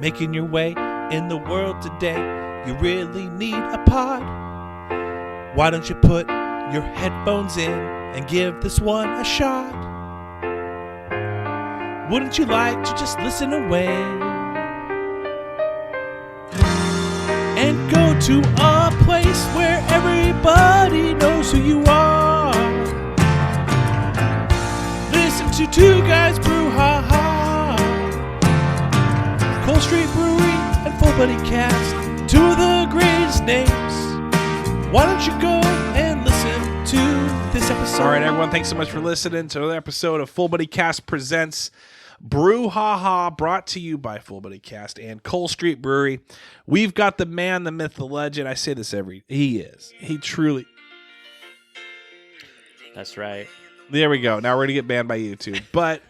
making your way in the world today. You really need a pod. Why don't you put your headphones in and give this one a shot? Wouldn't you like to just listen away and go to a place where everybody knows who you are? Listen to two guys brew ha ha. Cold Street Brewery and Full Buddy Cast, two of the greatest names. Why don't you go and listen to this episode? All right, everyone, thanks so much for listening to another episode of Full Buddy Cast presents BrewHaha, brought to you by Full Buddy Cast and Cold Street Brewery. We've got the man, the myth, the legend. I say this he truly. That's right. There we go. Now we're gonna get banned by YouTube, but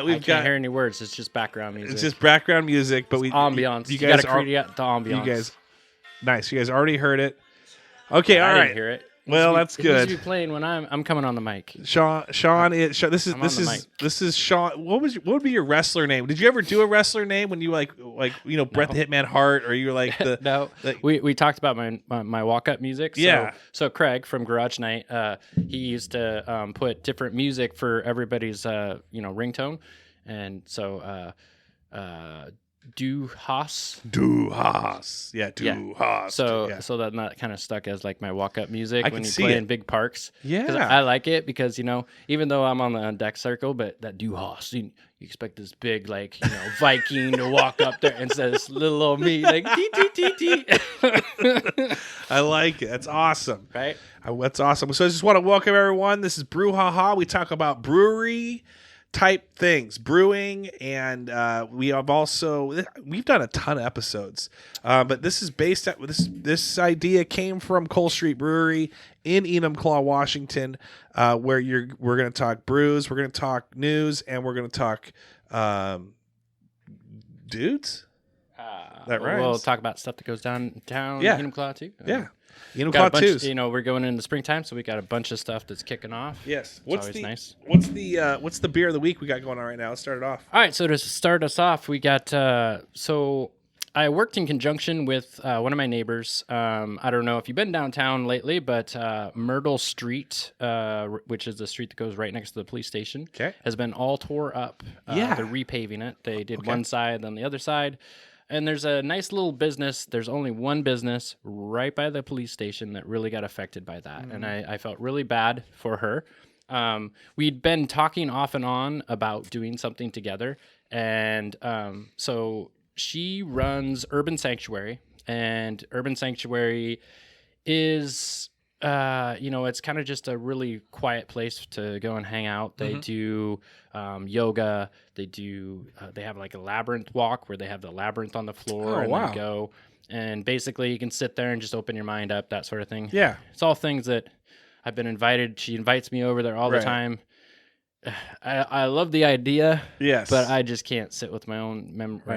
we've I can't hear any words. It's just background music. It's just background music, but ambiance. You guys gotta create the ambiance. You guys, nice. You guys already heard it. Okay, all I right. Didn't hear it. Well, that's good. It needs to be playing when I'm coming on the mic. Sean, this is Sean. What would be your wrestler name? Did you ever do a wrestler name when you like Bret the Hitman Hart, or you were like the no? We talked about my walk up music. Yeah. So Craig from Garage Night, he used to put different music for everybody's ringtone, and so Duhas. Yeah, Duhas. So that kind of stuck as like my walk up music when you see play it. in big parks. Yeah. 'Cause I like it because, even though I'm on the deck circle, but that Duhas, you expect this big, Viking to walk up there instead of this little old me, like, tee. I like it. That's awesome. Right? That's awesome. So I just want to welcome everyone. This is BrewHaha. We talk about brewery type things, brewing, and we've done a ton of episodes, but this is based at this idea came from Cold Street Brewery in Enumclaw, Washington, where we're going to talk brews, we're going to talk news, and we're going to talk dudes. That rhymes. We'll talk about stuff that goes downtown. Yeah. Enumclaw too. Yeah. Got a bunch, Enumclaw we're going into springtime, so we got a bunch of stuff that's kicking off. Yes. It's nice. What's the beer of the week we got going on right now? Let's start it off. All right, so to start us off, we got so I worked in conjunction with one of my neighbors. I don't know if you've been downtown lately, but Myrtle Street, which is the street that goes right next to the police station, has been all tore up. They're repaving it. They did one side, then the other side. And there's a nice little business. There's only one business right by the police station that really got affected by that. And I felt really bad for her. We'd been talking off and on about doing something together. And so she runs Urban Sanctuary. And Urban Sanctuary is, it's kind of just a really quiet place to go and hang out. They do yoga. They have like a labyrinth walk where they have the labyrinth on the floor then go. And basically you can sit there and just open your mind up, that sort of thing. Yeah. It's all things that I've been invited. She invites me over there all the time. I love the idea. Yes. But I just can't sit with my own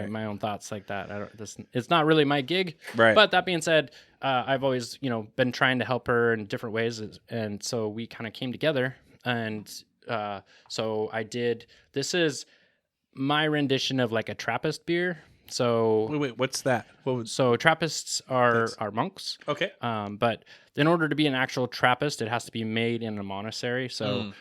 my own thoughts like that. It's not really my gig. Right. But that being said, I've always, been trying to help her in different ways. And so we kind of came together. And so I did, this is my rendition of like a Trappist beer. So wait, what's that? So Trappists are monks. Okay. But in order to be an actual Trappist, it has to be made in a monastery. So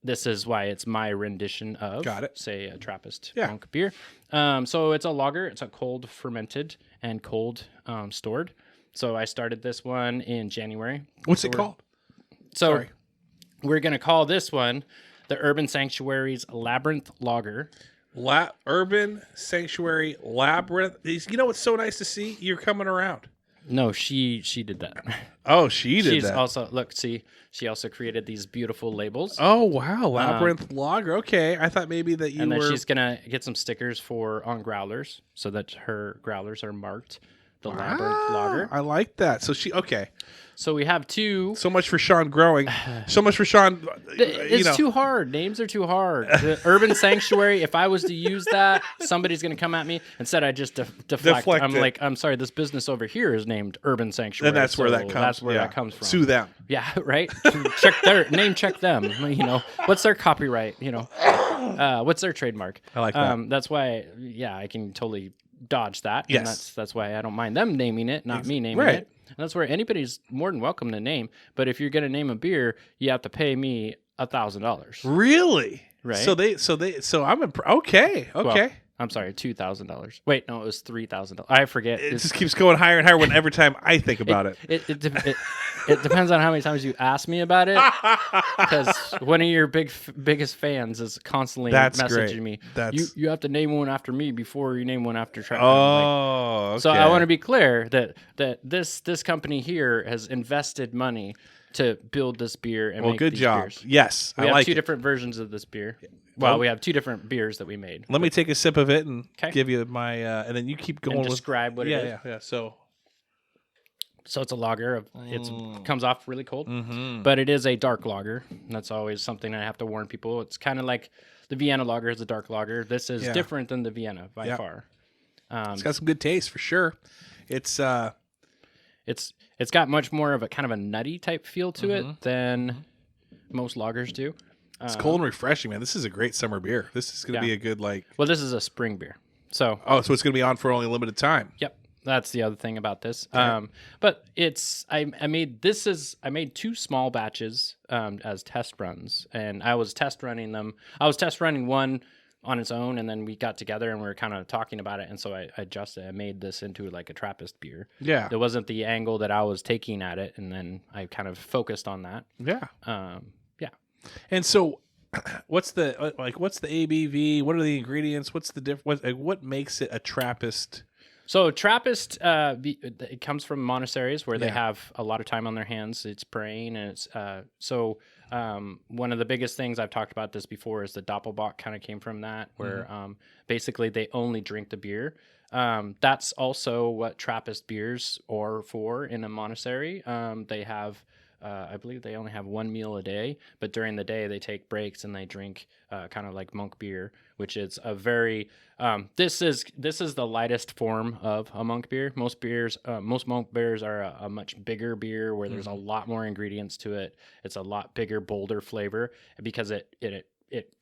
this is why it's my rendition of, say, a Trappist monk beer. So it's a lager. It's a cold fermented and cold stored. So I started this one in January. What's it called? So we're going to call this one the Urban Sanctuary's Labrynth Lager. Urban Sanctuary Labrynth. You know what's so nice to see? You're coming around. No, she did that. Oh, she did She's that. also, she also created these beautiful labels. Oh, wow. Labrynth Lager. Okay. I thought maybe that you and then were... she's going to get some stickers on growlers so that her growlers are marked the Labrynth Lager. I like that. So So we have two. So much for Sean growing. So much for Sean. It's too hard. Names are too hard. The Urban Sanctuary, if I was to use that, somebody's going to come at me. Instead, I just deflect. I'm like, I'm sorry, this business over here is named Urban Sanctuary. And that's where that comes. That's where that comes from. Sue them. Yeah, right? Check them. What's their copyright? What's their trademark? I like that. That's why, I can totally dodge that. Yes. And that's why I don't mind them naming it, not me naming right. it. And that's where anybody's more than welcome to name. But if you're going to name a beer, you have to pay me $1,000. Really? Right. So I'm okay. Well, I'm sorry, $2,000. Wait, no, it was $3,000. I forget. It just keeps going higher and higher every time I think about it. It depends on how many times you ask me about it, because one of your biggest fans is constantly messaging me. You have to name one after me before you name one after Travis. Oh, okay. So I want to be clear that this company here has invested money to build this beer and make good these job. beers. Yes, we have two different versions of this beer. Well, we have two different beers that we made. Let me take a sip of it and give you my, and then you keep going. And describe what it is. Yeah. So it's a lager. It comes off really cold, but it is a dark lager. That's always something I have to warn people. It's kind of like the Vienna lager is a dark lager. This is different than the Vienna by far. It's got some good taste for sure. It's got much more of a kind of a nutty type feel to it than most lagers do. It's cold and refreshing, man. This is a great summer beer. This is going to be a good Well, this is a spring beer, so so it's going to be on for only a limited time. Yep, that's the other thing about this. Okay. But I made two small batches as test runs, and I was test running them. I was test running one on its own, and then we got together and we were kind of talking about it, and so I adjusted. I made this into like a Trappist beer. Yeah, it wasn't the angle that I was taking at it, and then I kind of focused on that. Yeah. And so, what's the ABV? What are the ingredients? What's the difference? What makes it a Trappist? So Trappist, it comes from monasteries where they have a lot of time on their hands. It's praying, and it's one of the biggest things I've talked about this before is the Doppelbock kind of came from that, where basically they only drink the beer. That's also what Trappist beers are for in a monastery. They have. I believe they only have one meal a day, but during the day they take breaks and they drink kind of like monk beer, which is a very this is the lightest form of a monk beer. Most monk beers are a much bigger beer where there's a lot more ingredients to it. It's a lot bigger, bolder flavor because it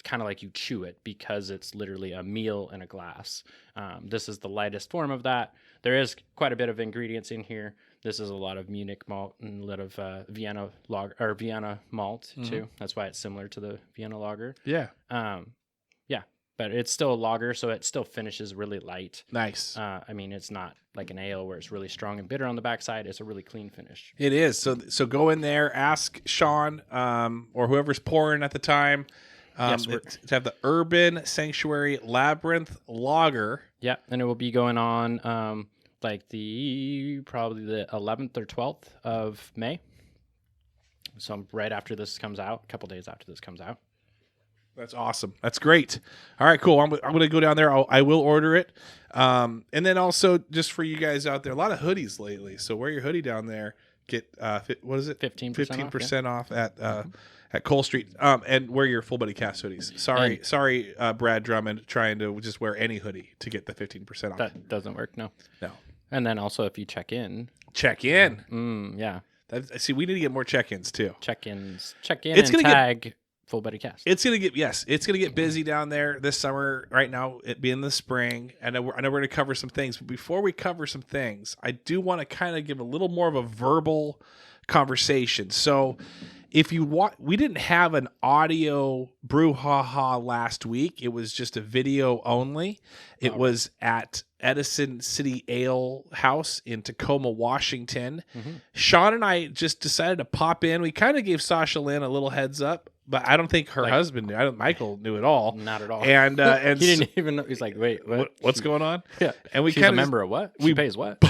kind of like you chew it because it's literally a meal in a glass. This is the lightest form of that. There is quite a bit of ingredients in here. This is a lot of Munich malt and a lot of Vienna lager or Vienna malt too. That's why it's similar to the Vienna lager. Yeah. But it's still a lager, so it still finishes really light. Nice. I mean, it's not like an ale where it's really strong and bitter on the backside. It's a really clean finish. It is. So go in there, ask Sean or whoever's pouring at the time. To have the Urban Sanctuary Labrynth Lager. Yeah, and it will be going on probably the 11th or 12th of May. So right after this comes out, a couple days after this comes out. That's awesome. That's great. All right, cool. I'm going to go down there. I will order it. And then also just for you guys out there, a lot of hoodies lately. So wear your hoodie down there. Get, what is it? 15% off at Cole Street. And wear your full body cast hoodies. Sorry, Brad Drummond trying to just wear any hoodie to get the 15% off. That doesn't work. No. And then also if you check in. Yeah. See, we need to get more check-ins too. Check in and tag full body cast. It's gonna get busy down there this summer. Right now, it being the spring, and I know we're gonna cover some things. But before we cover some things, I do want to kind of give a little more of a verbal conversation. So, if you want, we didn't have an audio BrewHaha last week. It was just a video only. It was at Edison City Ale House in Tacoma, Washington. Sean and I just decided to pop in. We kind of gave Sasha Lynn a little heads up, but I don't think her husband knew. Michael knew at all. Not at all. And he didn't even know. He's like, wait, what's going on? Yeah. And we She's a member of what? She pays what?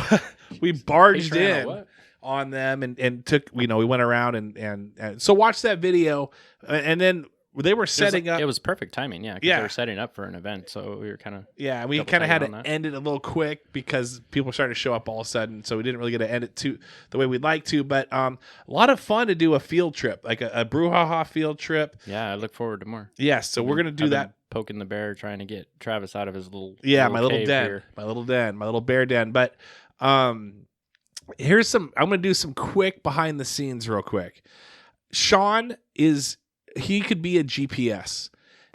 We barged in on them and took, we went around and so watch that video, and then they were setting up. It was perfect timing, because they were setting up for an event, so we were kind of we kind of had to end it a little quick because people started to show up all of a sudden, so we didn't really get to end it the way we'd like to. But a lot of fun to do a field trip, like a BrewHaha field trip. Yeah, I look forward to more. Yes, so we're gonna do that. Poking the bear, trying to get Travis out of his little my little den, my little bear den. But here's I'm gonna do some quick behind the scenes real quick. Sean he could be a GPS.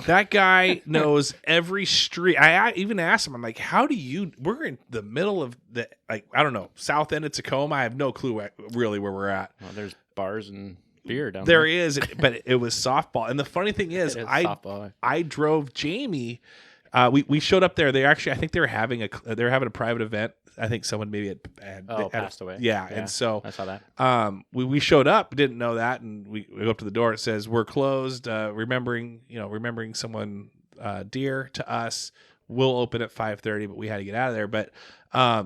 That guy knows every street. I even asked him, I'm like, how do you, we're in the middle of the, like, I don't know, south end of Tacoma. I have no clue really where we're at. Well, there's bars and beer down There there. is, but it was softball. And the funny thing is, softball. I drove Jamie. We showed up there. I think they were having a private event. I think someone maybe had passed away. Yeah, and so I saw that. We showed up, didn't know that, and we go up to the door. It says we're closed. Remembering someone dear to us. We'll open at 5:30, but we had to get out of there. But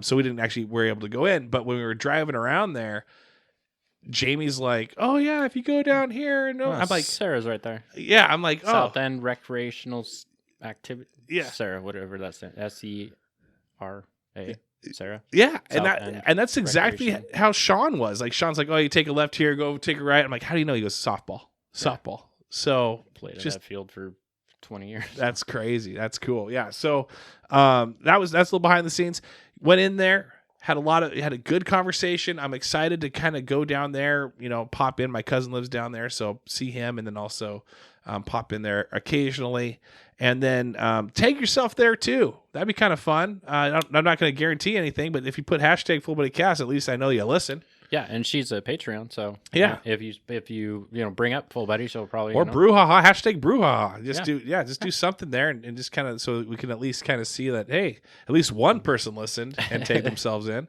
so we didn't actually were able to go in. But when we were driving around there, Jamie's like, "Oh yeah, if you go down here," and I'm like, Sarah's right there. "Yeah," I'm like, "Oh, South End Recreational Activity." Yeah, Sarah, whatever that's SERA. Sarah. Yeah, South and that's exactly how Sean was. Like Sean's like, "Oh, you take a left here, go take a right." I'm like, "How do you know?" He goes, "Softball." So Played in that field for 20 years. That's crazy. That's cool. Yeah. So that's a little behind the scenes. Went in there, had a good conversation. I'm excited to kind of go down there, pop in. My cousin lives down there, so see him, and then also pop in there occasionally. And then take yourself there too. That'd be kind of fun. I'm not going to guarantee anything, but if you put hashtag Full Body Cast, at least I know you listen. Yeah, and she's a Patreon, so yeah. If you bring up Full Buddy, she'll probably or BrewHaha, hashtag BrewHaha. Just do something there and just kind of so we can at least kind of see that hey, at least one person listened and take themselves in.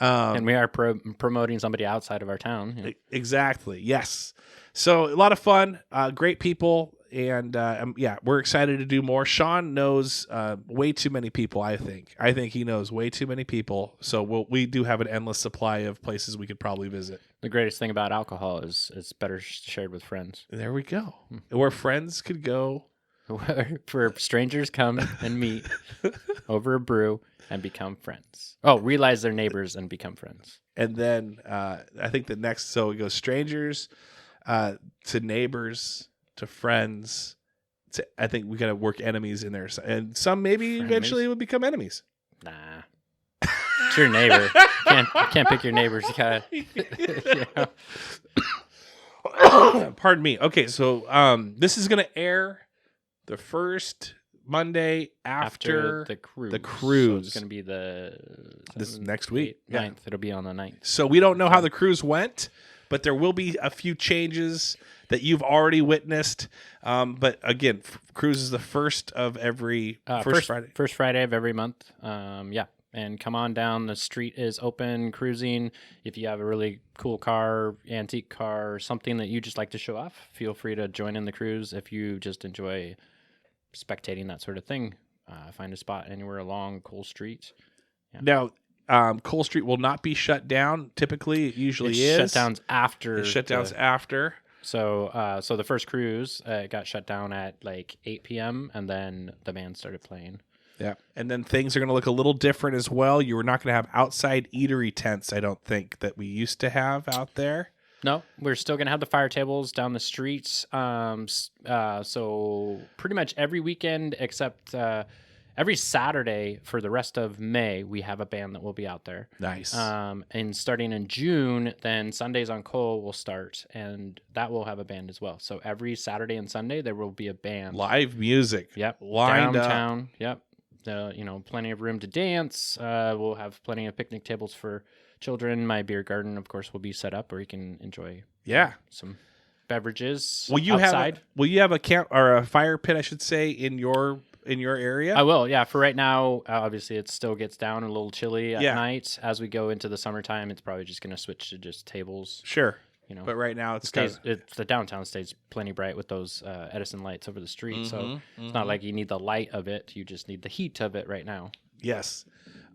And we are promoting somebody outside of our town. Exactly. Yes. So a lot of fun, great people. And we're excited to do more. Sean knows way too many people. I think he knows way too many people. So we do have an endless supply of places we could probably visit. The greatest thing about alcohol is it's better shared with friends. There we go. Where friends could go, where strangers come and meet over a brew and become friends. Oh, realize they're neighbors and become friends. And then I think the next, so it goes strangers to neighbors. To friends, I think we gotta work enemies in there, and some maybe eventually would become enemies. Nah, it's your neighbor. Can't pick your neighbors. You gotta. Pardon me. Okay, so this is gonna air the first Monday after the cruise. The cruise. So it's gonna be this next week. 9th. It'll be on the 9th. So we don't know how the cruise went, but there will be a few changes that you've already witnessed. But again, cruise is the first of every Friday. First Friday of every month. And come on down. The street is open, cruising. If you have a really cool car, antique car, or something that you just like to show off, feel free to join in the cruise. If you just enjoy spectating that sort of thing, find a spot anywhere along Cole Street. Yeah. Now, Cole Street will not be shut down. Typically, it usually is. Shutdowns after. After. So the first cruise got shut down at like 8 p.m. and then the band started playing. Yeah, and then things are going to look a little different as well. You are not going to have outside eatery tents, I don't think, that we used to have out there. No, we're still going to have the fire tables down the streets. So pretty much every weekend except every Saturday for the rest of May, we have a band that will be out there. Nice. And starting in June, then Sundays on Cole will start, and that will have a band as well. So every Saturday and Sunday, there will be a band. Live music. Yep. Lined downtown. Up. Yep. Plenty of room to dance. We'll have plenty of picnic tables for children. My beer garden, of course, will be set up where you can enjoy some beverages outside. Will you have a camp or a fire pit, I should say, in your area? I will, yeah. For right now, obviously, it still gets down a little chilly at night. As we go into the summertime, it's probably just going to switch to just tables. Sure. But right now, the downtown stays plenty bright with those Edison lights over the street. So it's not like you need the light of it. You just need the heat of it right now. Yes.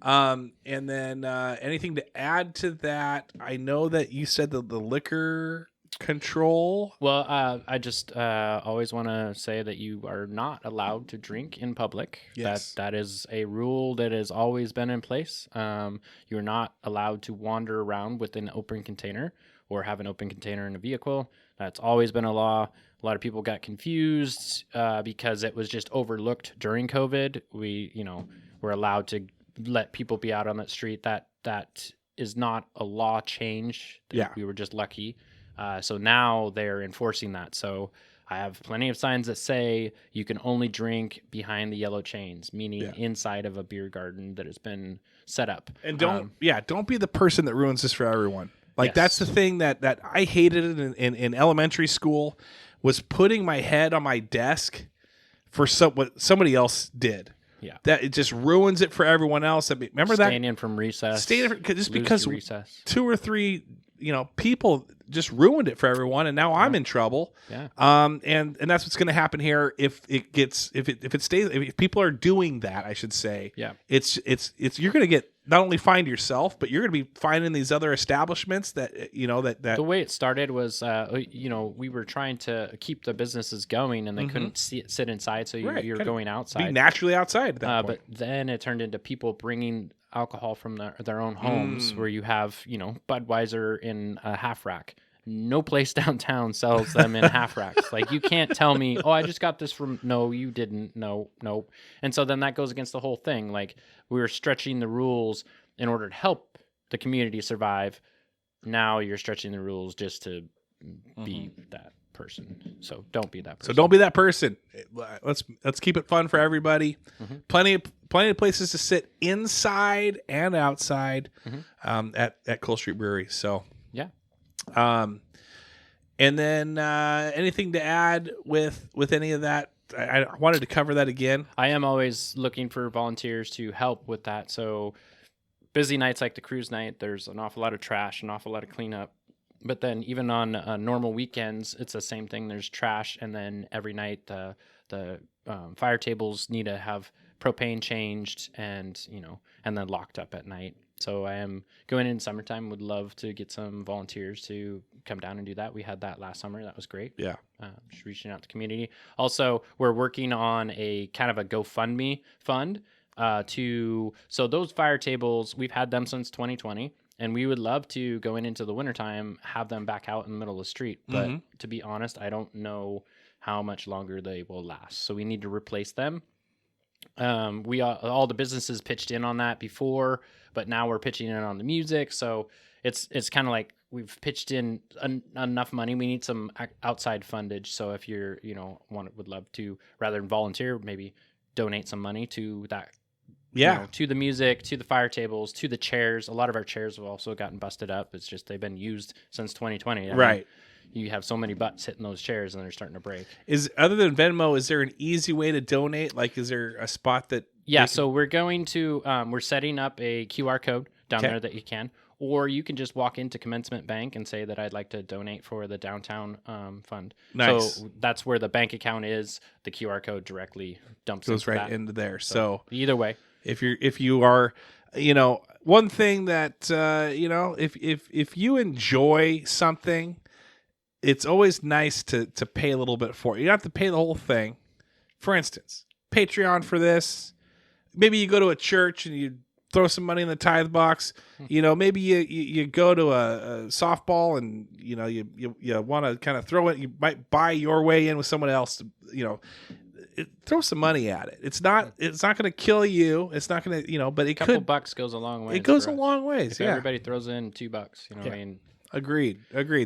And then anything to add to that? I know that you said the liquor control. Well, I just always want to say that you are not allowed to drink in public. Yes. That is a rule that has always been in place. You're not allowed to wander around with an open container or have an open container in a vehicle. That's always been a law. A lot of people got confused because it was just overlooked during COVID. We, were allowed to let people be out on that street. That is not a law change. Yeah. We were just lucky. So now they're enforcing that. So I have plenty of signs that say you can only drink behind the yellow chains, meaning inside of a beer garden that has been set up. And don't be the person that ruins this for everyone. Like that's the thing that I hated in elementary school, was putting my head on my desk for what somebody else did. Yeah, that it just ruins it for everyone else. I mean, remember that staying in from recess, just because two or three people just ruined it for everyone, and now I'm in trouble. Yeah. And that's what's going to happen here if people are doing that, I should say. Yeah. It's you're going to get not only find yourself, but you're going to be finding these other establishments that that the way it started was we were trying to keep the businesses going, and they couldn't sit inside, so you're going outside, be naturally outside at that point. But then it turned into people bringing alcohol from their own homes, where you have Budweiser in a half rack. No place downtown sells them in half racks. Like, you can't tell me, oh, I just got this from, no, you didn't. No. And so then that goes against the whole thing. Like, we were stretching the rules in order to help the community survive. Now you're stretching the rules just to be that person. So don't be that person. Let's keep it fun for everybody. Plenty of places to sit inside and outside at Coal Street Brewery. So yeah. And then anything to add with any of that? I wanted to cover that again. I am always looking for volunteers to help with that. So busy nights like the cruise night, there's an awful lot of trash, an awful lot of cleanup. But then even on normal weekends, it's the same thing. There's trash, and then every night the fire tables need to have propane changed and then locked up at night. So I am going in summertime. Would love to get some volunteers to come down and do that. We had that last summer. That was great. Yeah. Just reaching out to community. Also, we're working on a kind of a GoFundMe fund so those fire tables, we've had them since 2020. And we would love to go into the wintertime, have them back out in the middle of the street. But to be honest, I don't know how much longer they will last. So we need to replace them. All the businesses pitched in on that before, but now we're pitching in on the music. So it's kind of like we've pitched in enough money. We need some outside fundage. So if you're, would love to, rather than volunteer, maybe donate some money to that. Yeah. To the music, to the fire tables, to the chairs. A lot of our chairs have also gotten busted up. It's just they've been used since 2020. Right. You have so many butts hitting those chairs, and they're starting to break. Other than Venmo, is there an easy way to donate? Like, is there a spot that? Yeah. So we're going to we're setting up a QR code down there that you can, or you can just walk into Commencement Bank and say that I'd like to donate for the downtown fund. Nice. So that's where the bank account is. The QR code directly goes right into there. So either way. If you are, one thing that if you enjoy something, it's always nice to pay a little bit for it. You don't have to pay the whole thing. For instance, Patreon for this. Maybe you go to a church and you throw some money in the tithe box. Maybe you go to a softball and you want to kind of throw it. You might buy your way in with someone else. Throw some money at it. It's not going to kill you. It's not going to, but it couple bucks goes a long way. It goes a long ways. If everybody throws in $2, I mean. Agreed.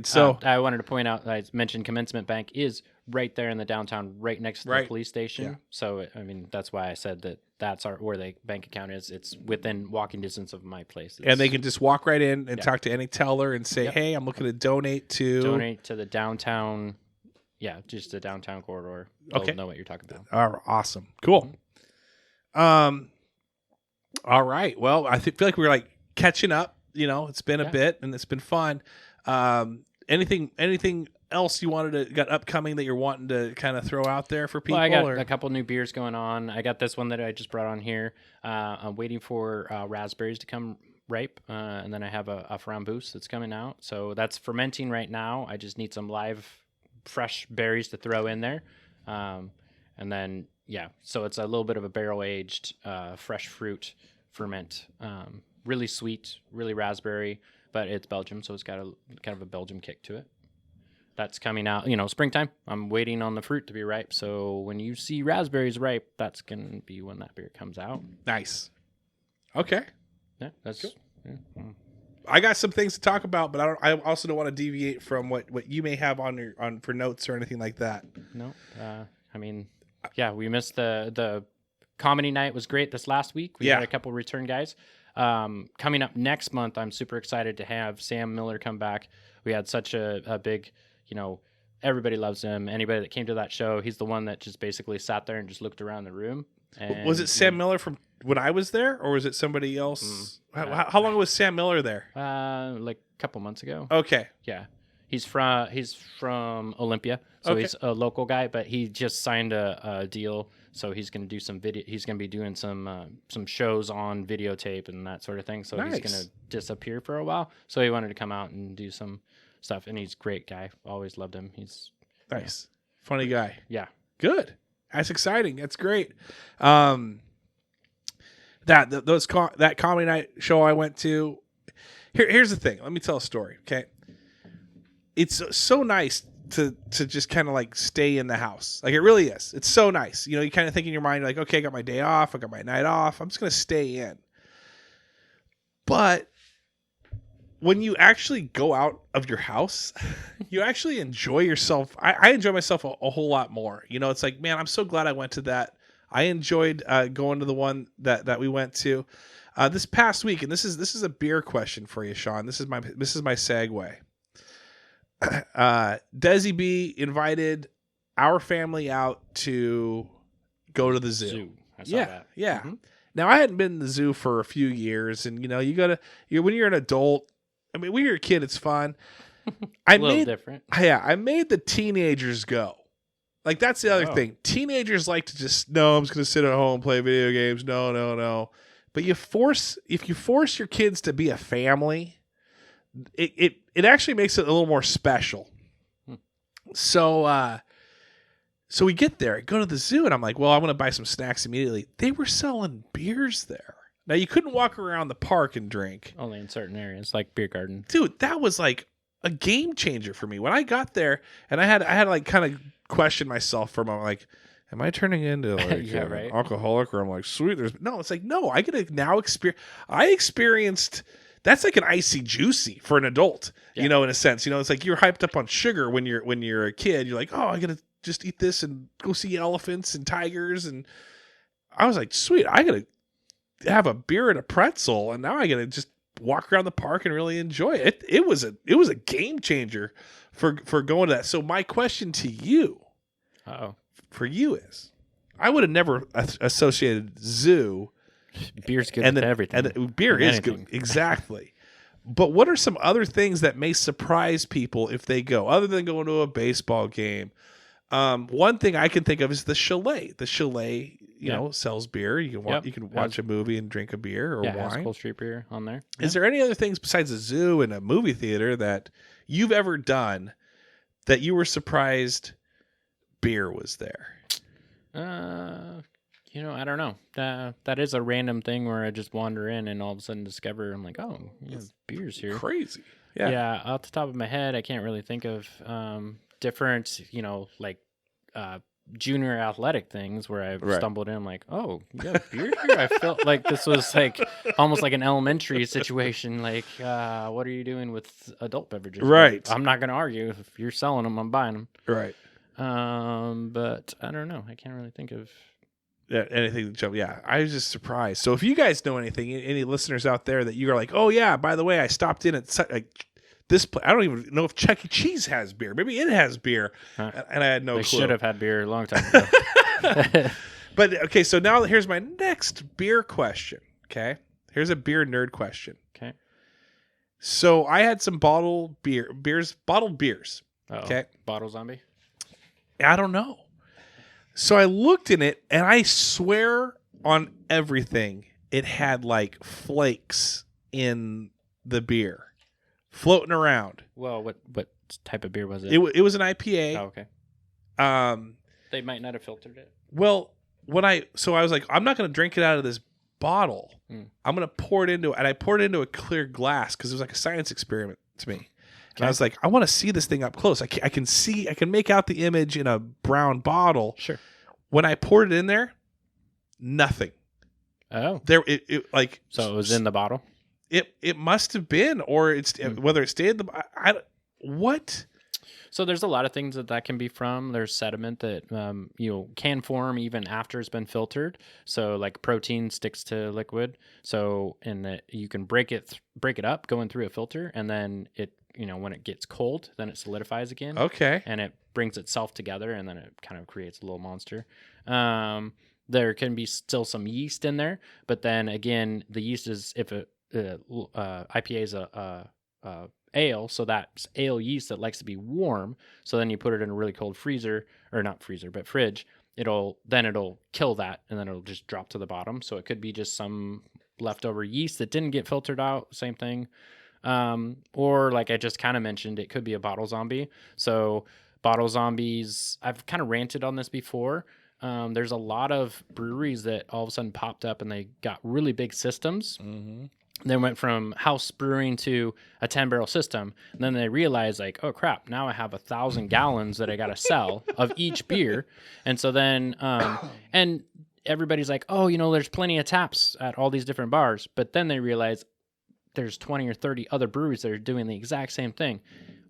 So I wanted to point out, I mentioned Commencement Bank is right there in the downtown, right next to the police station. Yeah. So, I mean, that's why I said that's where the bank account is. It's within walking distance of my place. And they can just walk right in and talk to any teller and say, hey, I'm looking to donate to the downtown. Yeah, just the downtown corridor. They'll know what you're talking about. Awesome. Cool. All right. Well, I feel like we're like catching up. It's been a bit and it's been fun. Anything else you got upcoming that you're wanting to kind of throw out there for people? Well, I got a couple new beers going on. I got this one that I just brought on here. I'm waiting for raspberries to come ripe, and then I have a framboose that's coming out. So that's fermenting right now. I just need some live fresh berries to throw in there. And then, so it's a little bit of a barrel-aged fresh fruit ferment. Really sweet, really raspberry, but it's Belgium, so it's got a kind of a Belgium kick to it. That's coming out, springtime. I'm waiting on the fruit to be ripe, so when you see raspberries ripe, that's going to be when that beer comes out. Nice. Okay. Yeah, that's cool. Yeah. I got some things to talk about, but I also don't want to deviate from what you may have on for notes or anything like that. No, I mean, yeah, we missed the comedy night was great this last week. We had a couple return guys. Coming up next month, I'm super excited to have Sam Miller come back. We had such a big, everybody loves him. Anybody that came to that show, he's the one that just basically sat there and just looked around the room. And, was it Sam Miller from when I was there, or was it somebody else? How long was Sam Miller there? Like a couple months ago. Okay. Yeah. He's from Olympia, so he's a local guy, but he just signed a deal, so he's going to do some video. He's going to be doing some shows on videotape and that sort of thing. So he's going to disappear for a while. So he wanted to come out and do some stuff, and he's a great guy. Always loved him. He's nice, funny guy. Yeah, good. That's exciting. That's great. That comedy night show I went to. Here's the thing. Let me tell a story. Okay. It's so nice to just kind of like stay in the house. Like it really is. It's so nice. You kind of think in your mind, like, okay, I got my day off. I got my night off. I'm just going to stay in. But when you actually go out of your house, you actually enjoy yourself. I enjoy myself a whole lot more. It's like, man, I'm so glad I went to that. I enjoyed going to the one that we went to this past week. And this is a beer question for you, Sean. This is my segue. Desi B invited our family out to go to the zoo. I saw that. Yeah. Mm-hmm. Now I hadn't been in the zoo for a few years, and when you're an adult. I mean, when you're a kid, it's fun. A little different. Yeah, I made the teenagers go. Like that's the other thing. Teenagers like to just I'm just gonna sit at home and play video games. No. But if you force your kids to be a family. It actually makes it a little more special. So we get there, go to the zoo, and I'm like, well, I'm going to buy some snacks immediately. They were selling beers there. Now, you couldn't walk around the park and drink. Only in certain areas, like beer garden. Dude, that was like a game changer for me. When I got there, and I had to like kind of question myself for a moment, like, am I turning into like an alcoholic? Or I'm like, sweet. It's like, no, I get to now experience. I experienced. That's like an icy juicy for an adult, in a sense. It's like you're hyped up on sugar when you're a kid. You're like, oh, I gotta just eat this and go see elephants and tigers. And I was like, sweet, I gotta have a beer and a pretzel, and now I gotta just walk around the park and really enjoy it. It was a game changer for going to that. So my question to you, for you is, I would have never associated zoo. Beer's good with everything. And beer is good. Exactly. But what are some other things that may surprise people if they go, other than going to a baseball game? One thing I can think of is the Chalet. The Chalet, sells beer. You can watch a movie and drink a beer or wine. Has Cold Street beer on there. Is there any other things besides a zoo and a movie theater that you've ever done that you were surprised beer was there? I don't know. That is a random thing where I just wander in and all of a sudden discover I'm like, oh, beer's here. Crazy. Yeah. Off the top of my head, I can't really think of different, like junior athletic things where I've stumbled in. I'm like, oh, you got beer here? I felt like this was like almost like an elementary situation. Like, what are you doing with adult beverages? Right. But I'm not going to argue. If you're selling them, I'm buying them. Right. But I don't know. I can't really think of. Yeah, anything to jump. Yeah, I was just surprised. So if you guys know anything, any listeners out there that you are like, oh yeah, by the way, I stopped in at this place. I don't even know if Chuck E. Cheese has beer. Maybe it has beer, and I had no clue. They should have had beer a long time ago. But okay, so now here's my next beer question. Okay, here's a beer nerd question. Okay. So I had some bottled beers. Okay. Bottle zombie? I don't know. So I looked in it, and I swear on everything, it had like flakes in the beer floating around. Well, what type of beer was it? It was an IPA. Oh, okay. They might not have filtered it. Well, I was like, I'm not going to drink it out of this bottle. I'm going to pour it into, and I poured it into a clear glass because it was like a science experiment to me. And I was like, I want to see this thing up close. I can make out the image in a brown bottle. Sure. When I poured it in there, nothing. Oh. There, it like. So it was in the bottle? it must have been, or it's whether it stayed what. So there's a lot of things that can be from. There's sediment that can form even after it's been filtered. So like protein sticks to liquid. So you can break it up going through a filter, and then it when it gets cold, then it solidifies again. Okay. And it brings itself together, and then it kind of creates a little monster. There can be still some yeast in there, but then again, the yeast is if IPA is a ale, so that's ale yeast that likes to be warm. So then you put it in a really cold freezer, or not freezer, but fridge. It'll kill that, and then it'll just drop to the bottom. So it could be just some leftover yeast that didn't get filtered out. Same thing. Or like I just kind of mentioned, it could be a bottle zombie. So bottle zombies, I've kind of ranted on this before. There's a lot of breweries that all of a sudden popped up and they got really big systems. Mm-hmm. They went from house brewing to a 10-barrel system. And then they realized, like, oh, crap, now I have 1,000 gallons that I got to sell of each beer. And so then, and everybody's like, oh, there's plenty of taps at all these different bars. But then they realize there's 20 or 30 other breweries that are doing the exact same thing.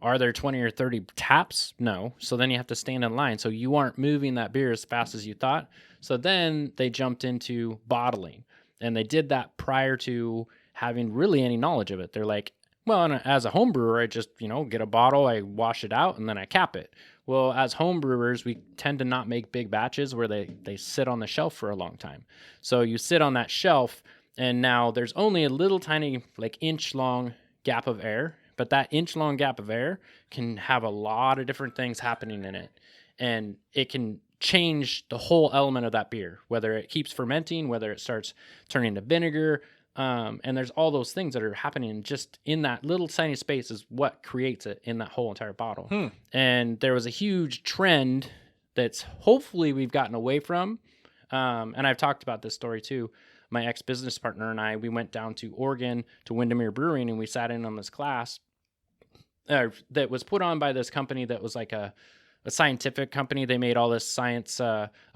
Are there 20 or 30 taps? No. So then you have to stand in line. So you aren't moving that beer as fast as you thought. So then they jumped into bottling. And they did that prior to having really any knowledge of it. They're like, well, as a home brewer, I just, get a bottle, I wash it out, and then I cap it. Well, as home brewers, we tend to not make big batches where they sit on the shelf for a long time. So you sit on that shelf, and now there's only a little tiny, like inch-long gap of air, but that inch-long gap of air can have a lot of different things happening in it. And it can change the whole element of that beer, whether it keeps fermenting, whether it starts turning to vinegar, and there's all those things that are happening just in that little tiny space is what creates it in that whole entire bottle. And there was a huge trend that's hopefully we've gotten away from. And I've talked about this story too. My ex-business partner and I, we went down to Oregon to Windermere Brewing, and we sat in on this class that was put on by this company that was like a scientific company. They made all this science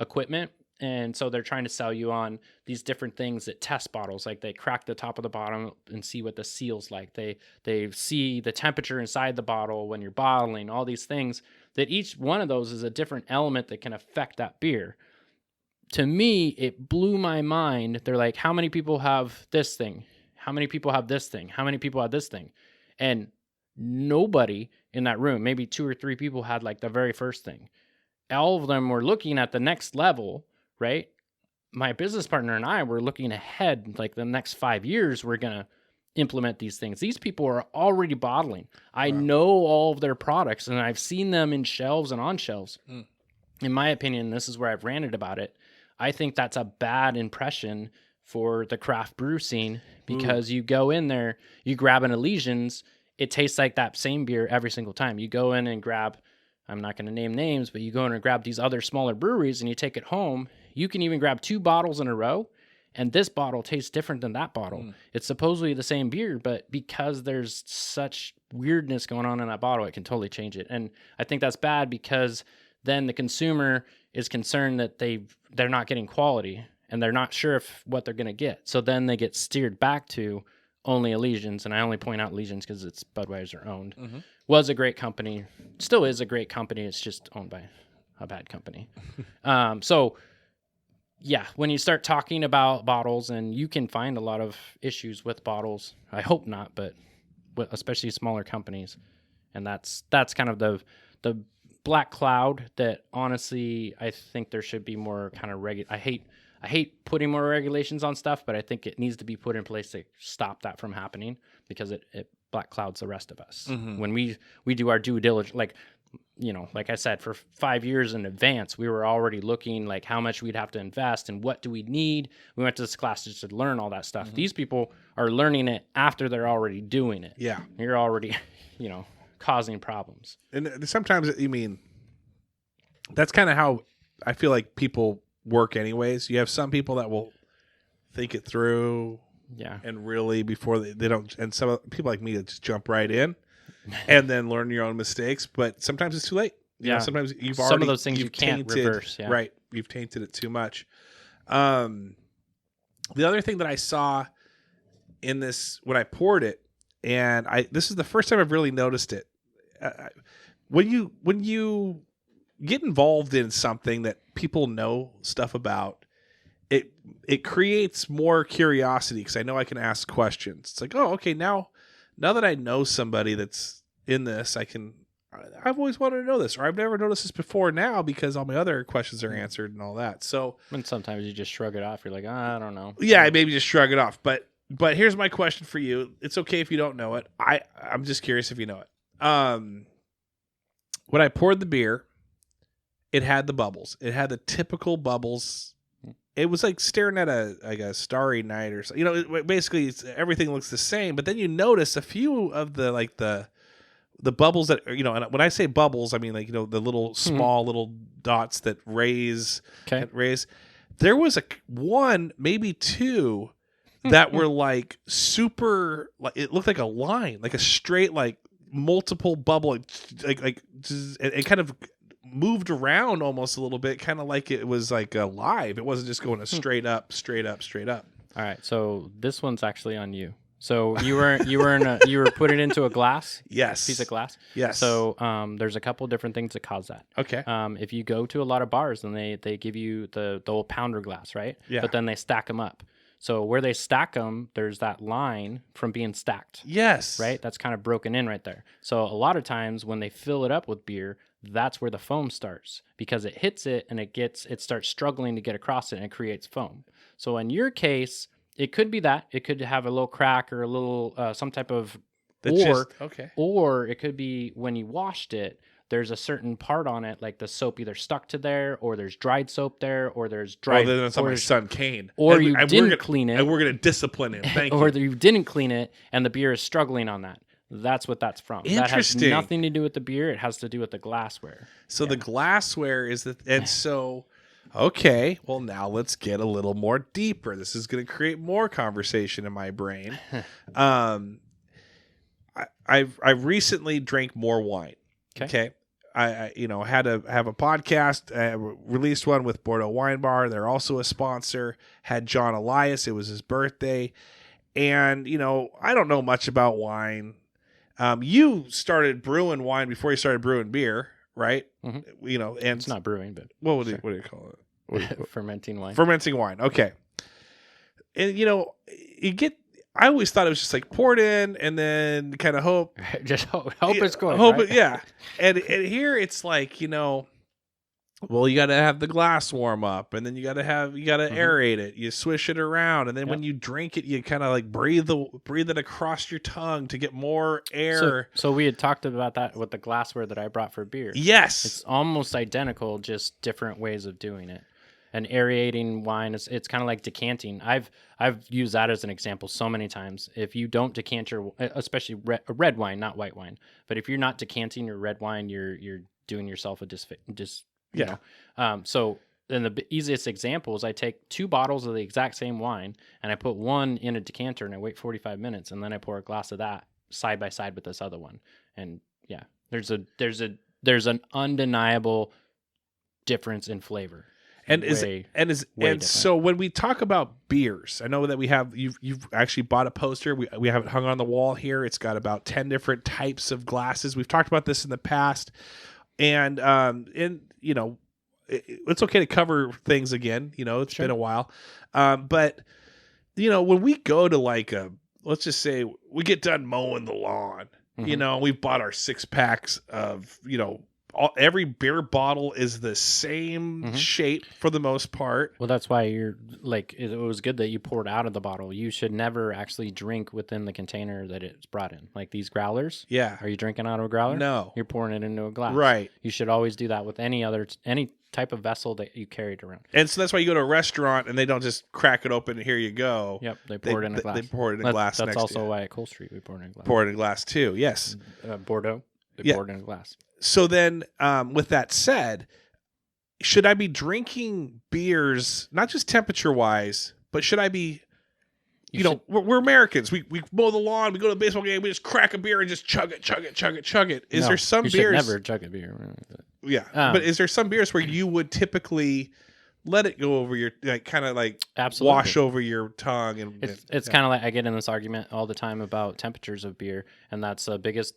equipment. And so they're trying to sell you on these different things that test bottles. Like they crack the top of the bottom and see what the seal's like. They see the temperature inside the bottle when you're bottling, all these things that each one of those is a different element that can affect that beer. To me, it blew my mind. They're like, how many people have this thing? How many people have this thing? How many people have this thing? And nobody in that room, maybe 2 or 3 people had like the very first thing. All of them were looking at the next level, right? My business partner and I were looking ahead, like the next 5 years, we're going to implement these things. These people are already bottling. I know all of their products, and I've seen them in shelves and on shelves. In my opinion, this is where I've ranted about it. I think that's a bad impression for the craft brew scene because you go in there, you grab an Elysians, it tastes like that same beer every single time. You go in and grab, I'm not going to name names, but you go in and grab these other smaller breweries and you take it home. You can even grab 2 bottles in a row, and this bottle tastes different than that bottle. It's supposedly the same beer, but because there's such weirdness going on in that bottle, it can totally change it. And I think that's bad because then the consumer is concerned that they're not getting quality and they're not sure if what they're going to get. So then they get steered back to only Elysians, and I only point out Elysians because it's Budweiser owned. Was a great company, still is a great company. It's just owned by a bad company. So yeah, when you start talking about bottles, and you can find a lot of issues with bottles. I hope not, but especially smaller companies, and that's kind of the black cloud that honestly I think there should be more kind of I hate putting more regulations on stuff, but I think it needs to be put in place to stop that from happening because it black clouds the rest of us. When we do our due diligence, like I said, for 5 years in advance, we were already looking like how much we'd have to invest and what do we need. We went to this class just to learn all that stuff. These people are learning it after they're already doing it. Yeah. You're already, causing problems. And sometimes, that's kind of how I feel like people work anyways. You have some people that will think it through. Yeah. And really before they don't, and some people like me that just jump right in and then learn your own mistakes. But sometimes it's too late. You know, sometimes you've already, some of those things you can't reverse. Yeah. Right. You've tainted it too much. The other thing that I saw in this when I poured it, and this is the first time I've really noticed it. When you get involved in something that people know stuff about, it creates more curiosity because I know I can ask questions. It's like, oh, okay, now that I know somebody that's in this, I've always wanted to know this, or I've never noticed this before now because all my other questions are answered and all that. So, and sometimes you just shrug it off. You're like, I don't know. Yeah, I maybe just shrug it off. But here's my question for you. It's okay if you don't know it. I'm just curious if you know it. When I poured the beer, it had the bubbles. It had the typical bubbles. It was like staring at a starry night or something. Basically everything looks the same. But then you notice a few of the bubbles that, and when I say bubbles, I mean the little small little dots that raise. There was one, maybe two that were like super, like it looked like a line, like a straight, like multiple bubble, like just, it kind of moved around almost a little bit, kind of like it was like live. It wasn't just going a straight up. All right, so this one's actually on you. So you were putting it into a glass? Yes. Piece of glass? Yes. So there's a couple different things that cause that. Okay. If you go to a lot of bars, then they give you the old pounder glass, right? Yeah. But then they stack them up. So where they stack them, there's that line from being stacked. Yes. Right? That's kind of broken in right there. So a lot of times when they fill it up with beer, that's where the foam starts because it hits it and it starts struggling to get across it and it creates foam. So in your case, it could be that. It could have a little crack or a little some type of or it could be when you washed it, there's a certain part on it, like the soap either stuck to there, or there's dried soap there, or there's dried. Then it's on my son Kane. Or you didn't clean it, and we're gonna discipline him. Thank you. Or you didn't clean it, and the beer is struggling on that. That's what that's from. Interesting. That has nothing to do with the beer. It has to do with the glassware. So the glassware is and so. Okay, well now let's get a little more deeper. This is going to create more conversation in my brain. I've recently drank more wine. Okay. I had to have a podcast. I released one with Bordeaux Wine Bar. They're also a sponsor. Had John Elias. It was his birthday, and I don't know much about wine. You started brewing wine before you started brewing beer, right? Mm-hmm. And it's not brewing, but what do you call it? Fermenting wine. Fermenting wine. Okay. And I always thought it was just like poured in and then kind of hope. Just hope it's going. Hope right? it, yeah. And here it's like, well, you got to have the glass warm up, and then you got to aerate it. You swish it around, and then when you drink it, you kind of like breathe it across your tongue to get more air. So we had talked about that with the glassware that I brought for beer. Yes, it's almost identical, just different ways of doing it. And aerating wine it's kind of like decanting. I've used that as an example so many times. If you don't decant your, especially red wine, not white wine, but if you're not decanting your red wine, you're doing yourself a So then the easiest example is I take 2 bottles of the exact same wine and I put one in a decanter and I wait 45 minutes and then I pour a glass of that side by side with this other one. And yeah, there's an undeniable difference in flavor. So when we talk about beers, I know that you've actually bought a poster. We have it hung on the wall here. It's got about 10 different types of glasses. We've talked about this in the past. And it's okay to cover things again. It's been a while. But when we go to let's just say we get done mowing the lawn, we've bought our 6 packs of, every beer bottle is the same shape for the most part. Well, that's why you're like, it was good that you poured out of the bottle. You should never actually drink within the container that it's brought in. Like these growlers. Yeah. Are you drinking out of a growler? No. You're pouring it into a glass. Right. You should always do that with any type of vessel that you carried around. And so that's why you go to a restaurant and they don't just crack it open and here you go. Yep. They pour it in a glass. They pour it in a glass. That's also why at Coal Street we pour it in a glass. Pour it in a glass too. Yes. Bordeaux. They pour it in a glass. So then, with that said, should I be drinking beers, not just temperature-wise, but should I be, we're Americans. We mow the lawn, we go to the baseball game, we just crack a beer and just chug it. Is there some beers? You should never chug a beer. Yeah, but is there some beers where you would typically let it go over your, like, kind of like Absolutely. wash over your tongue. And It's kind of like I get in this argument all the time about temperatures of beer, and that's the biggest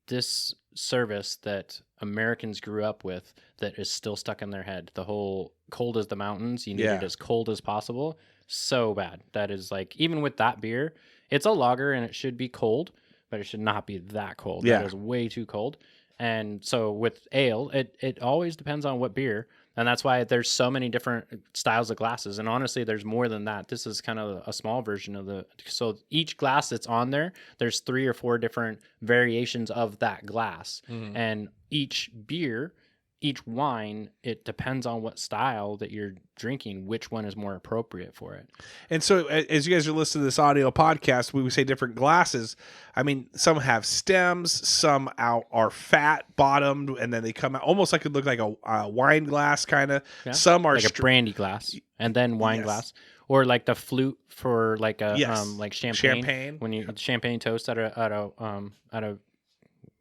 disservice that Americans grew up with that is still stuck in their head. The whole cold as the mountains, you need it as cold as possible. So bad. That is like, even with that beer, it's a lager and it should be cold, but it should not be that cold. Yeah. That is way too cold. And so with ale, it always depends on what beer. And that's why there's so many different styles of glasses. And honestly, there's more than that. This is kind of a small version of so each glass that's on there, there's 3 or 4 different variations of that glass. Mm-hmm. And each beer, each wine, it depends on what style that you're drinking, which one is more appropriate for it. And so as you guys are listening to this audio podcast, we would say different glasses. I mean, some have stems, some are fat bottomed, and then they come out almost like it look like a wine glass kind of. Yeah. Some are like a brandy glass and then wine glass, or like the flute for like a like champagne. When you champagne toast at a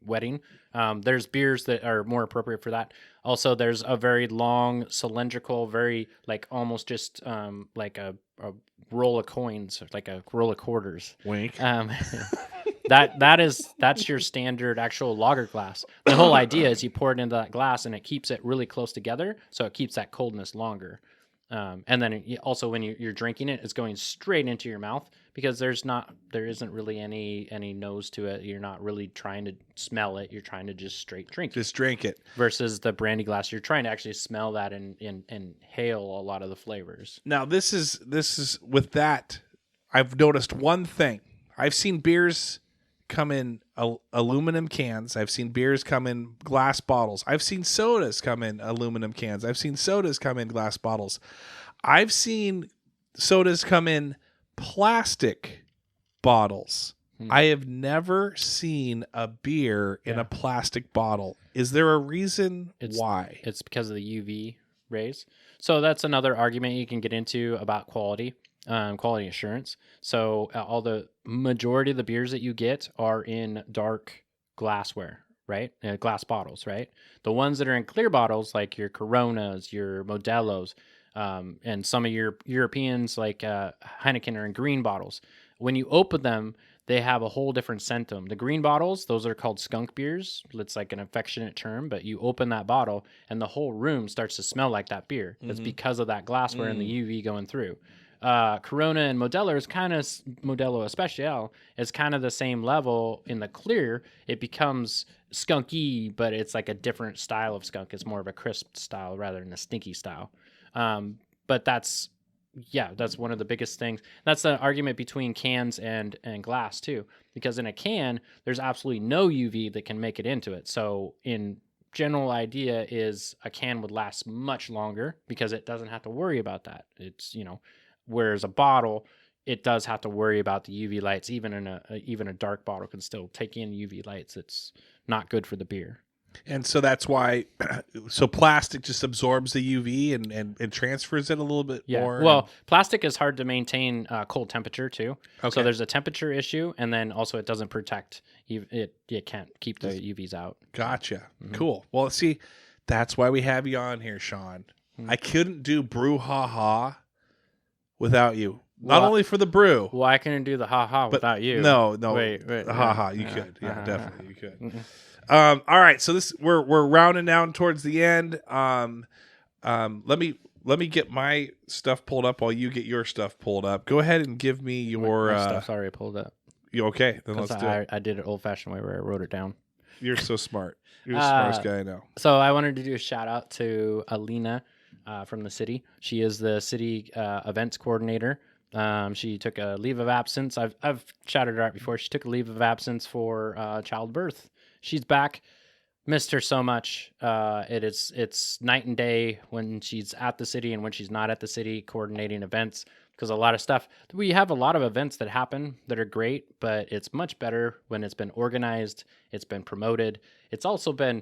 wedding. There's beers that are more appropriate for that. Also, there's a very long cylindrical, very like almost just like a roll of coins, like a roll of quarters. Wink. That's your standard actual lager glass. The whole idea is you pour it into that glass and it keeps it really close together, so it keeps that coldness longer. And then also when you're drinking it, it's going straight into your mouth because there isn't really any nose to it. You're not really trying to smell it. You're trying to just straight drink it. Just drink it. Versus the brandy glass, you're trying to actually smell that and inhale a lot of the flavors. Now this is with that, I've noticed one thing. I've seen beers come in aluminum cans. I've seen beers come in glass bottles. I've seen sodas come in aluminum cans. I've seen sodas come in glass bottles. I've seen sodas come in plastic bottles. I have never seen a beer in a plastic bottle. Is there a reason why? It's because of the UV rays. So that's another argument you can get into about quality. Quality assurance. So all the majority of the beers that you get are in dark glassware, right? Glass bottles, right? The ones that are in clear bottles, like your Coronas, your Modelos, and some of your Europeans like Heineken are in green bottles. When you open them, they have a whole different scent to them. The green bottles, those are called skunk beers. It's like an affectionate term, but you open that bottle and the whole room starts to smell like that beer. It's because of that glassware and the UV going through. Corona and Modelo is kind of Modelo Especial is kind of the same level in the clear. It becomes skunky, but it's like a different style of skunk. It's more of a crisp style rather than a stinky style. But that's one of the biggest things. That's the argument between cans and glass too, because in a can, there's absolutely no UV that can make it into it. So in general idea is a can would last much longer because it doesn't have to worry about that. It's, whereas a bottle, it does have to worry about the UV lights. Even a dark bottle can still take in UV lights. It's not good for the beer. And so that's why, so plastic just absorbs the UV and transfers it a little bit more. Well, plastic is hard to maintain cold temperature too. Okay. So there's a temperature issue, and then also it doesn't protect. It can't keep the UVs out. Gotcha. Mm-hmm. Cool. Well, see, that's why we have you on here, Sean. Mm-hmm. I couldn't do BrewHaha without you. Not only for the brew. Well, I couldn't do the ha-ha without you. No. Wait. Ha-ha, you could. Yeah, definitely you could. Mm-hmm. All right, so we're rounding down towards the end. Let me get my stuff pulled up while you get your stuff pulled up. Go ahead and give me your my stuff's already pulled up. You okay? Then let's do it. I did it old-fashioned way where I wrote it down. You're so smart. You're the smartest guy I know. So I wanted to do a shout out to Alina from the city. She is the city events coordinator. She took a leave of absence. I've shouted her out before. She took a leave of absence for childbirth. She's back. Missed her so much. It's night and day when she's at the city and when she's not at the city coordinating events, because a lot of stuff. We have a lot of events that happen that are great, but it's much better when it's been organized, it's been promoted. It's also been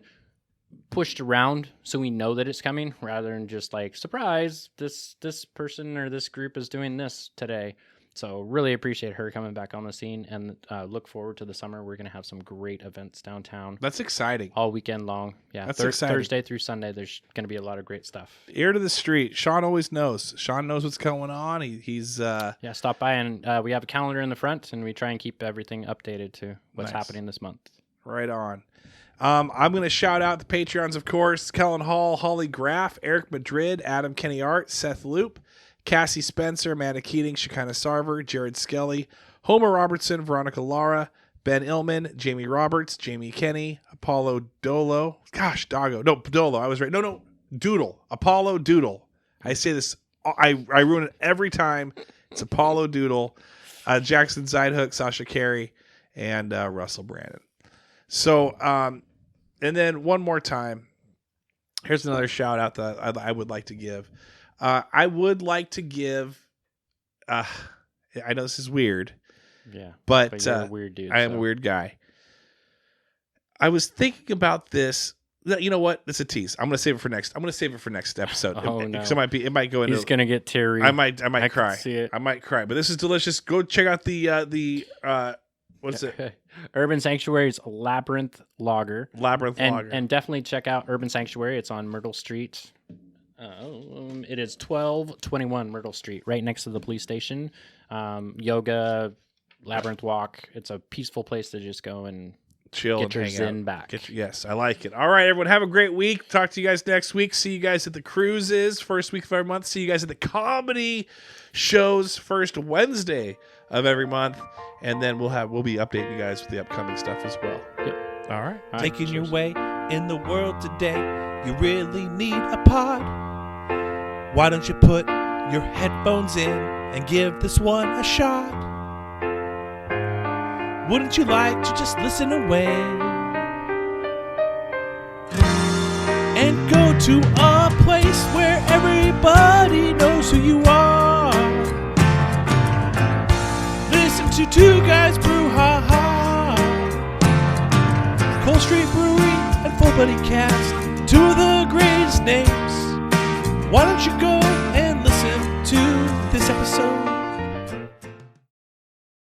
pushed around so we know that it's coming, rather than just like, surprise, this person or this group is doing this today. So really appreciate her coming back on the scene, and look forward to the summer. We're going to have some great events downtown. That's exciting. All weekend long. Yeah, that's exciting. Thursday through Sunday, there's going to be a lot of great stuff. Ear to the street. Sean always knows. Sean knows what's going on. He's Yeah, stop by, and we have a calendar in the front, and we try and keep everything updated to what's happening this month. Right on. I'm going to shout out the Patreons, of course. Kellen Hall, Holly Graff, Eric Madrid, Adam Kenny Art, Seth Loop, Cassie Spencer, Amanda Keating, Shekinah Sarver, Jared Skelly, Homer Robertson, Veronica Lara, Ben Illman, Jamie Roberts, Jamie Kenny, Apollo Dolo. Gosh, Doggo. No, Dolo. I was right. No. Doodle. Apollo Doodle. I say this. I ruin it every time. It's Apollo Doodle. Jackson Zeidhook, Sasha Carey, and Russell Brandon. So, and then one more time. Here's another shout out that I would like to give. I would like to give. I know this is weird. Yeah, but you're a weird dude. I am a weird guy. I was thinking about this. You know what? It's a tease. I'm gonna save it for next. I'm gonna save it for next episode. Oh no! Because it might go into. He's gonna get teary. I might cry. See it. I might cry. But this is delicious. Go check out the what's it? Urban Sanctuary's Labrynth Lager. Lager. And definitely check out Urban Sanctuary. It's on Myrtle Street. It is 1221 Myrtle Street, right next to the police station. Yoga, Labrynth Walk. It's a peaceful place to just go and chill get and your hang zen out. back. Yes, I like it. All right, everyone, have a great week. Talk to you guys next week. See you guys at the cruises first week of every month. See you guys at the comedy shows first Wednesday of every month, and then we'll be updating you guys with the upcoming stuff as well. Yep. All right. Taking your way in the world today, you really need a pod. Why don't you put your headphones in and give this one a shot? Wouldn't you like to just listen away and go to a place where everybody knows who you are? Listen to Two Guys BrewHaha, Cold Street Brewery and Full Buddy Cast, two of the greatest names. Why don't you go and listen to this episode?